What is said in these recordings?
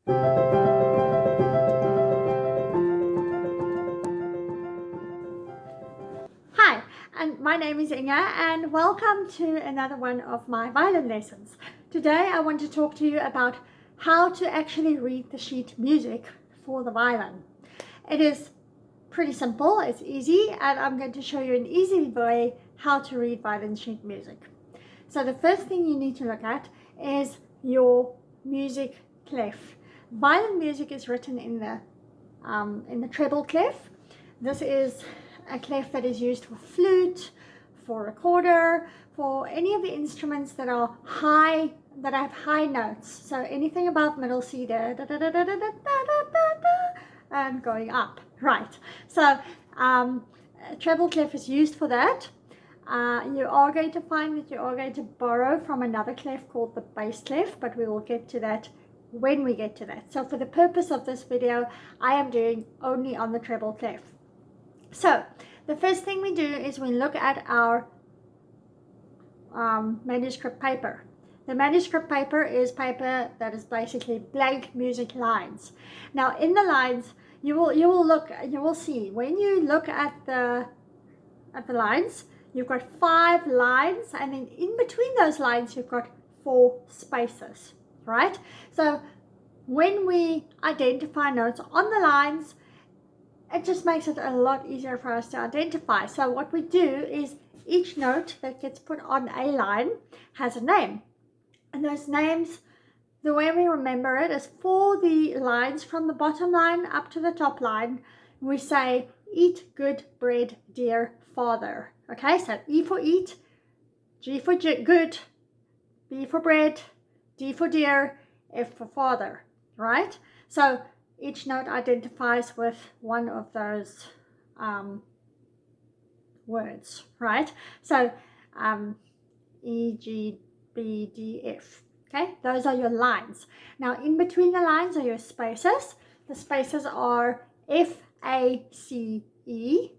Hi, and my name is Inga, and welcome to another one of my violin lessons. Today I want to talk to you about how to actually read the sheet music for the violin. It is pretty simple, it's easy, and I'm going to show you an easy way how to read violin sheet music. So the first thing you need to look at is your music clef. Violin music is written in the treble clef. This is a clef that is used for flute, for recorder, for any of the instruments that are high, that have high notes. So anything above middle C there, da, da, da, da, da, da, da, da, da, and going up, right? So a treble clef is used for that. You are going to find that you are going to borrow from another clef called the bass clef, but we will get to that when we get to that. So for the purpose of this video, I am doing only on the treble clef. So the first thing we do is we look at our manuscript paper. The manuscript paper is paper that is basically blank music lines. Now in the lines, you will see when you look at the lines, you've got 5 lines, and then in between those lines you've got 4 spaces, right? So when we identify notes on the lines, it just makes it a lot easier for us to identify. So what we do is each note that gets put on a line has a name, and those names, the way we remember it is for the lines from the bottom line up to the top line, we say, "Eat good bread, dear father." Okay, so E for eat, G for good, B for bread, D for dear, F for father, right? So each note identifies with one of those words, right? So E, G, B, D, F. Okay, those are your lines. Now in between the lines are your spaces. The spaces are F, A, C, E.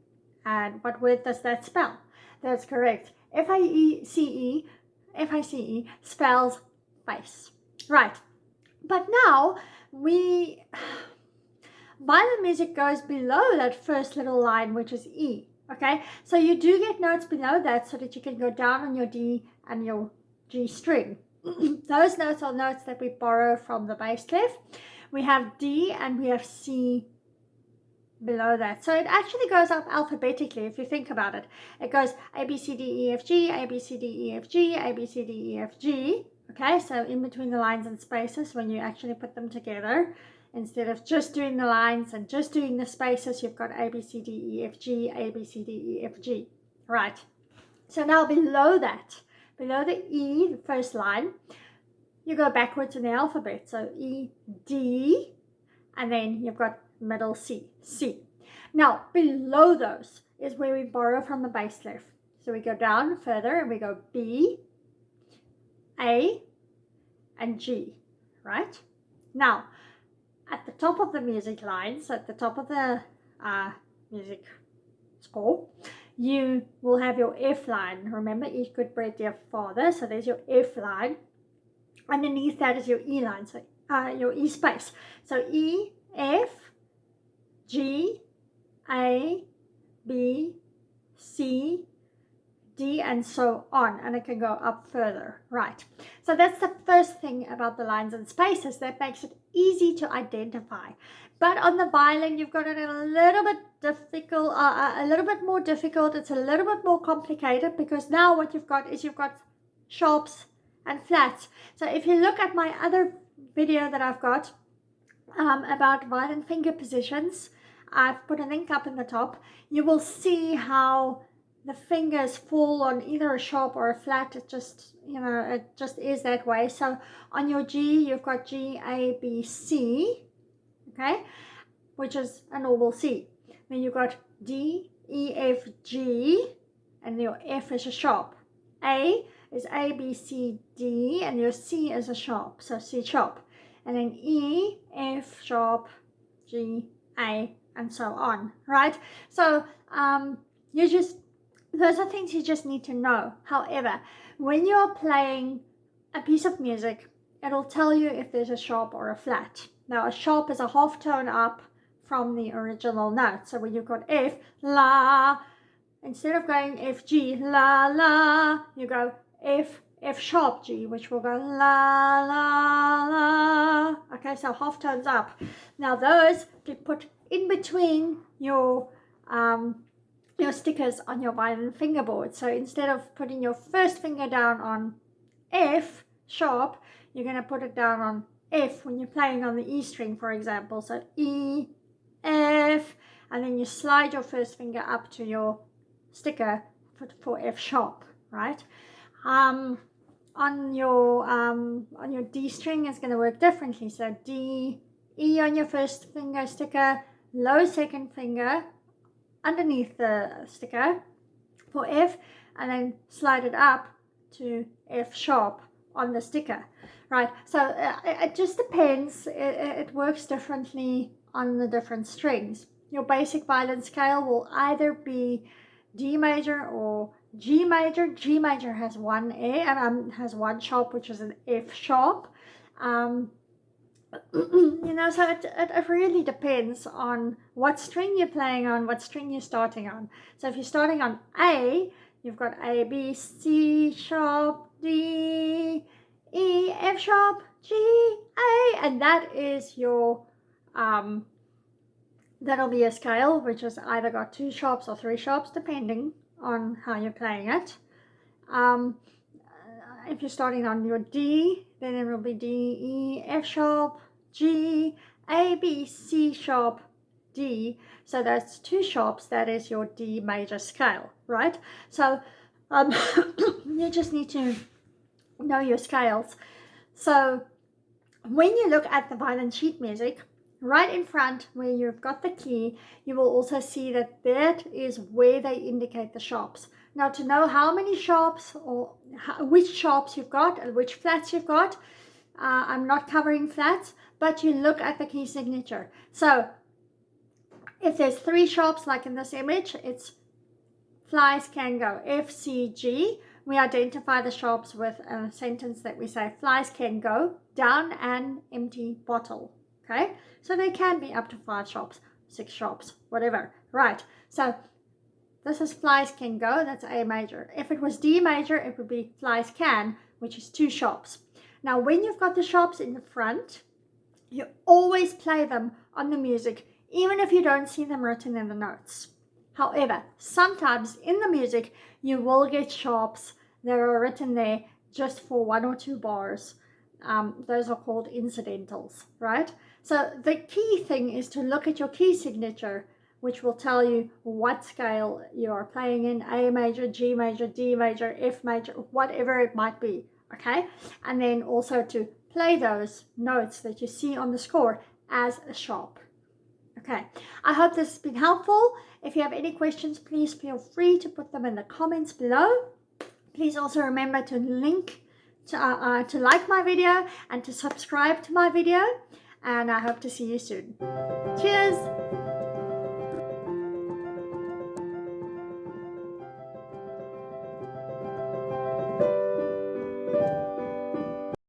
And what word does that spell? That's correct. F-I-C-E spells face. Right. But now violin music goes below that first little line, which is E. Okay, so you do get notes below that so that you can go down on your D and your G string. Those notes are notes that we borrow from the bass clef. We have D and we have C below that. So it actually goes up alphabetically if you think about it. It goes A, B, C, D, E, F, G, A, B, C, D, E, F, G, A, B, C, D, E, F, G. Okay, so in between the lines and spaces, when you actually put them together, instead of just doing the lines and just doing the spaces, you've got A, B, C, D, E, F, G, A, B, C, D, E, F, G. Right. So now below that, below the E, the first line, you go backwards in the alphabet. So E, D, and then you've got middle C, C. Now below those is where we borrow from the bass clef. So we go down further and we go B, A, and G, right? Now at the top of the music lines, at the top of the music score, you will have your F line. Remember, eat good bread, dear father. So there's your F line. Underneath that is your E line, so your E space. So E, F, G, A, B, C, D, and so on, and it can go up further, right? So that's the first thing about the lines and spaces that makes it easy to identify. But on the violin, you've got it a little bit difficult, a little bit more difficult. It's a little bit more complicated because now what you've got is you've got sharps and flats. So if you look at my other video that I've got about violin finger positions, I've put a link up in the top. You will see how the fingers fall on either a sharp or a flat. It just, it just is that way. So on your G, you've got G, A, B, C, okay, which is a normal C. Then you've got D, E, F, G, and your F is a sharp. A is A, B, C, D, and your C is a sharp, so C sharp. And then E, F sharp, G, A, and so on, right? So those are things you just need to know. However, when you're playing a piece of music, it'll tell you if there's a sharp or a flat. Now a sharp is a half tone up from the original note. So when you've got F, la, instead of going F, G, la, la, you go F, F sharp, G, which will go la, la, la. Okay, so half tones up. Now those to put in between your stickers on your violin fingerboard. So instead of putting your first finger down on F sharp, you're going to put it down on F when you're playing on the E string, for example. So E, F, and then you slide your first finger up to your sticker for F sharp, right? On your D string, it's going to work differently. So D, E on your first finger sticker, low second finger underneath the sticker for F, and then slide it up to F sharp on the sticker, right? So it just depends. It works differently on the different strings. Your basic violin scale will either be D major or G major. G major has one has one sharp, which is an F sharp. You know, so it really depends on what string you're playing on, what string you're starting on. So if you're starting on A, you've got A, B, C sharp, D, E, F sharp, G, A, and that is your that'll be a scale which has either got 2 sharps or 3 sharps, depending on how you're playing it. If you're starting on your D, then it will be D, E, F sharp, G, A, B, C sharp, D. So that's 2 sharps. That is your D major scale, right? So you just need to know your scales. So when you look at the violin sheet music, right in front where you've got the key, you will also see that that is where they indicate the sharps. Now, to know how many sharps or which sharps you've got and which flats you've got, I'm not covering flats, but you look at the key signature. So if there's 3 sharps, like in this image, it's flies can go F, C, G. We identify the sharps with a sentence that we say flies can go down an empty bottle. Okay, so they can be up to 5 sharps, 6 sharps, whatever. Right, so this is flies can go, that's A major. If it was D major, it would be flies can, which is 2 sharps. Now, when you've got the sharps in the front, you always play them on the music, even if you don't see them written in the notes. However, sometimes in the music, you will get sharps that are written there just for 1 or 2 bars. Those are called incidentals, right? So the key thing is to look at your key signature, which will tell you what scale you are playing in, A major, G major, D major, F major, whatever it might be, okay? And then also to play those notes that you see on the score as a sharp. Okay, I hope this has been helpful. If you have any questions, please feel free to put them in the comments below. Please also remember to like my video and to subscribe to my video. And I hope to see you soon. Cheers!